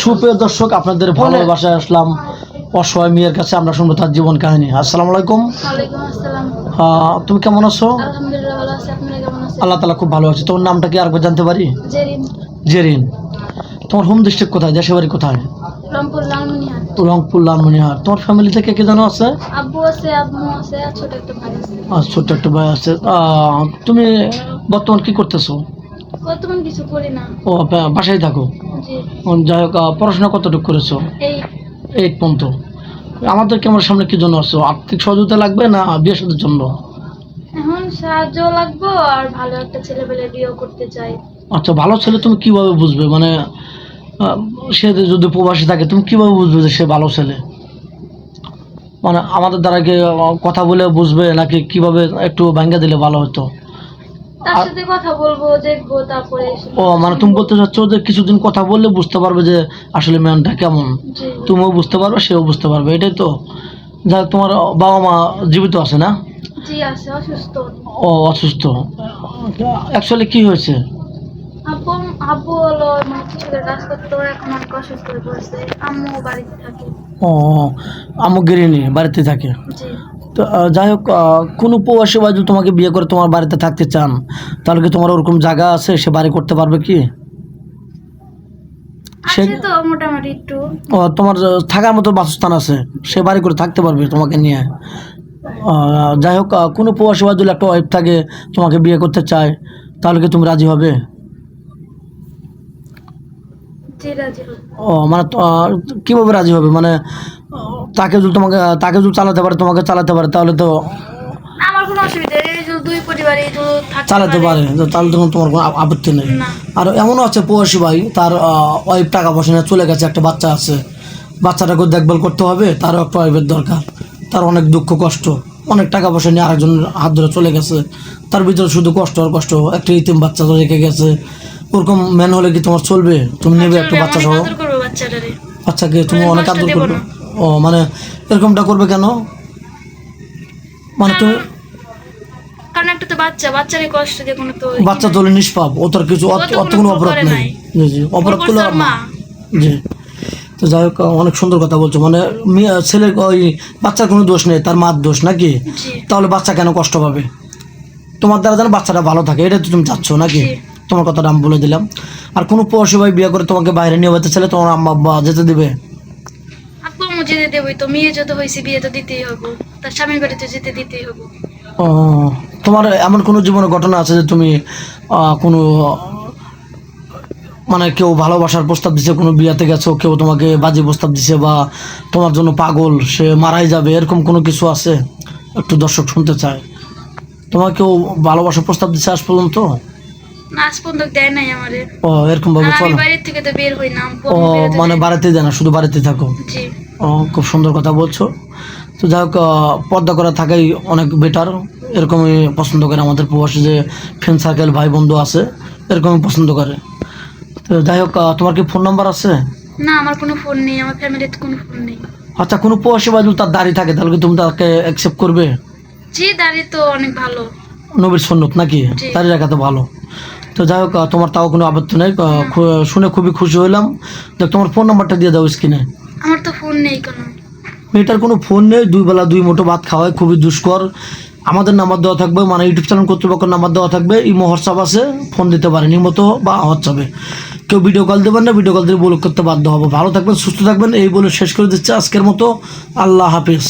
সুপ্রিয় দর্শক, আপনাদের ভালোবাসায় আসলাম অসহায় মেয়ের কাছে। আমরা শুনবো তার জীবন কাহিনী। আসসালামু আলাইকুম। ওয়ালাইকুম আসসালাম। তুমি কেমন আছো? আলহামদুলিল্লাহ ভালো আছি। আপনারা কেমন আছেন? আল্লাহ তাআলা খুব ভালো আছে। তোমার নামটা কি আরেকবার জানতে পারি? জেরিন। জেরিন। তোমার হোম ডিস্ট্রিক্ট কোথায়, দেশের বাড়ি কোথায়? রংপুর লালমনিরহাট। রংপুর লালমনিরহাট। তোমার ফ্যামিলি থেকে কে যেন আছে? আব্বু আছে, আম্মু আছে, আর ছোট একটা ভাই আছে। ছোট্ট একটা ভাই আছে। তুমি বর্তমান কি করতেছো? বর্তমান কিছু করি না। বাসায় থাকো। জি। যাই হোক, পড়াশোনা কতটুকু করেছো? এই 8 পর্যন্ত। আমাদের ক্যামেরার সামনে কি জন্য আসছো? আর্থিক সহযোগিতা লাগবে না বিয়ে শাদীর জন্য? এখন সাহায্য লাগবে, আর ভালো একটা ছেলেপেলে বিয়ে করতে চাই। আচ্ছা, ভালো ছেলে তুমি কিভাবে বুঝবে? মানে সে যদি প্রবাসী থাকে তুমি কিভাবে বুঝবে যে সে ভালো ছেলে? মানে আমাদের দ্বারা কি কথা বলে বুঝবে, নাকি কিভাবে একটু ভাঙ্গা দিলে ভালো হতো? তার সাথে কথা বলবো, দেখবো, তারপরে মানে তুমি বলতে চাচ্ছ যে কিছুদিন কথা বললে বুঝতে পারবে যে আসলে মেয়েটা কেমন। জি। তুমিও বুঝতে পারবে, সেও বুঝতে পারবে, এটাই তো। যাই, তোমার বাবা মা জীবিত আছে না? জি আছে, অসুস্থ। অসুস্থ। অ্যাকচুয়ালি কি হয়েছে? আব্বু আব্বু হলো কৃষকের কাজ করতো, এখন অনেক অসুস্থ হয়ে পড়ছে। আম্মু বাড়িতে থাকে। ও, আম্মু গৃহিণী, বাড়িতে থাকে। জি। তো যাই হোক, কোনো প্রবাসী ভাই যদি তোমাকে বিয়ে করে তোমার বাড়িতে থাকতে চান, তাহলে কি তোমার ওরকম জায়গা আছে, সে বাড়ি করতে পারবে কি? সে আছে তো মোটামুটি একটু। তোমার থাকার মতো বাসস্থান আছে, সে বাড়ি করে থাকতে পারবে তোমাকে নিয়ে। যাই হোক, কোনো প্রবাসী ভাই যদি একটা ওয়াইফ থাকে তোমাকে বিয়ে করতে চায়, তাহলে কি তুমি রাজি হবে? জি রাজি হব। মানে কীভাবে রাজি হবে? মানে তাকে যদি চালাতে পারে, তোমাকে চালাতে পারে, তাহলে তো আমার কোনো অসুবিধা নেই, এই যে দুই পরিবার এই যে থাকতে চালাতে পারে, তাহলে তো তোমার কোনো আপত্তি নেই। না। আর এমনও আছে প্রবাসী ভাই, তার ওয়াইফ টাকা পয়সা নিয়ে চলে গেছে, একটা বাচ্চা আছে, বাচ্চাটাকে দেখভাল করতে হবে, তারও একটা ওয়াইফের দরকার। তার অনেক দুঃখ কষ্ট, অনেক টাকা পয়সা নিয়ে আরেকজনের হাত ধরে চলে গেছে, তার ভিতরে শুধু কষ্ট আর কষ্ট। একটা ইতিম বাচ্চা তো রেখে গেছে। ওরকম ম্যান হলে কি তোমার চলবে? তুমি নেবে একটা বাচ্চা সহ? বাচ্চাকে তুমি অনেক আদর করবে। মানে এরকমটা করবে কেন? মানে তুমি কারণ একটা তো বাচ্চারই কষ্ট, যে কোনো তো বাচ্চা তো হলে নিষ্পাপ, ও তোর কিছু অত কোনো অপরাধ নেই। জি জি, অপরাধ করলে মা। জি। তো যাই হোক, অনেক সুন্দর কথা বলছো। মানে ছেলের ওই বাচ্চার কোনো দোষ নেই, তার মার দোষ নাকি? তাহলে বাচ্চা কেন কষ্ট পাবে? তোমার দ্বারা যেন বাচ্চাটা ভালো থাকে, এটা তো তুমি চাচ্ছ নাকি? তোমার কথাটা আমি বলে দিলাম। আর কোনো প্রবাসী ভাই বিয়ে করে তোমাকে বাইরে নিয়ে যেতে চাইলে তোমার আম্মা আব্বা যেতে দেবে? আপু যেতে দেবই তো, মেয়ে যত হয়েছে বিয়ে তো দিতেই হবে, তার স্বামীর বাড়িতে যেতে দিতেই হবে। ও, তোমার এমন কোনো জীবনের ঘটনা আছে যে তুমি কোনো মানে কেউ ভালোবাসার প্রস্তাব দিছে, কোনো বিয়াতে গেছো, কেউ তোমাকে বাজে প্রস্তাব দিছে, বা তোমার জন্য পাগল, সে মারাই যাবে, এরকম কোনো কিছু আছে? একটু দর্শক শুনতে চায়। তোমার কেউ ভালোবাসার প্রস্তাব দিছে আজ পর্যন্ত? না, আজ পর্যন্ত দেয় নাই আমারে। এরকম ভাবে আমি চলো। বাইরে থেকে তো বের হই না। মানে বাড়িতে দেয় না, শুধু বাড়িতে থাকো? জি। খুব সুন্দর কথা বলছো। তো যাই হোক, পর্দা করা থাকাই অনেক বেটার। এরকমই পছন্দ করে আমাদের প্রবাসী যে ফ্রেন্ড সার্কেল ভাই বন্ধু আছে, এরকমই পছন্দ করে। তো যাই হোক, তোমার কি ফোন নাম্বার আছে? না, আমার কোনো ফোন নেই, আমার ফ্যামিলিতে কোনো ফোন নেই। আচ্ছা, কোনো প্রবাসী ভাই যদি তার দাড়ি থাকে, তাহলে কি তুমি তাকে অ্যাকসেপ্ট করবে? জি, দাড়ি তো অনেক ভালো। নবীর সুন্নত নাকি? দাড়ি রাখা তো ভালো। তো যাই হোক, তোমার তাও কোনো আপত্তি নেই। শুনে খুবই খুশি হলাম। দেখ, তোমার ফোন নাম্বারটা দিয়ে দাও স্ক্রিনে। আমার তো ফোন নেই কোনো। মেয়েটার কোনো ফোন নেই, 2 বেলা 2 মুঠো ভাত খাওয়ায়, খুবই দুষ্কর। আমাদের নাম্বার দেওয়া থাকবে, মানে ইউটিউব চ্যানেল কর্তৃপক্ষের নাম্বার দেওয়া থাকবে, ইমো হোয়াটসঅ্যাপ আছে, ফোন দিতে পারেন ইমোতো বা হোয়াটসঅ্যাপে। কেউ ভিডিও কল দেবেন না, ভিডিও কল দিয়ে ব্লক করতে বাধ্য হবো। ভালো থাকবেন, সুস্থ থাকবেন, এই বলে শেষ করে দিচ্ছে আজকের মতো। আল্লাহ হাফিজ।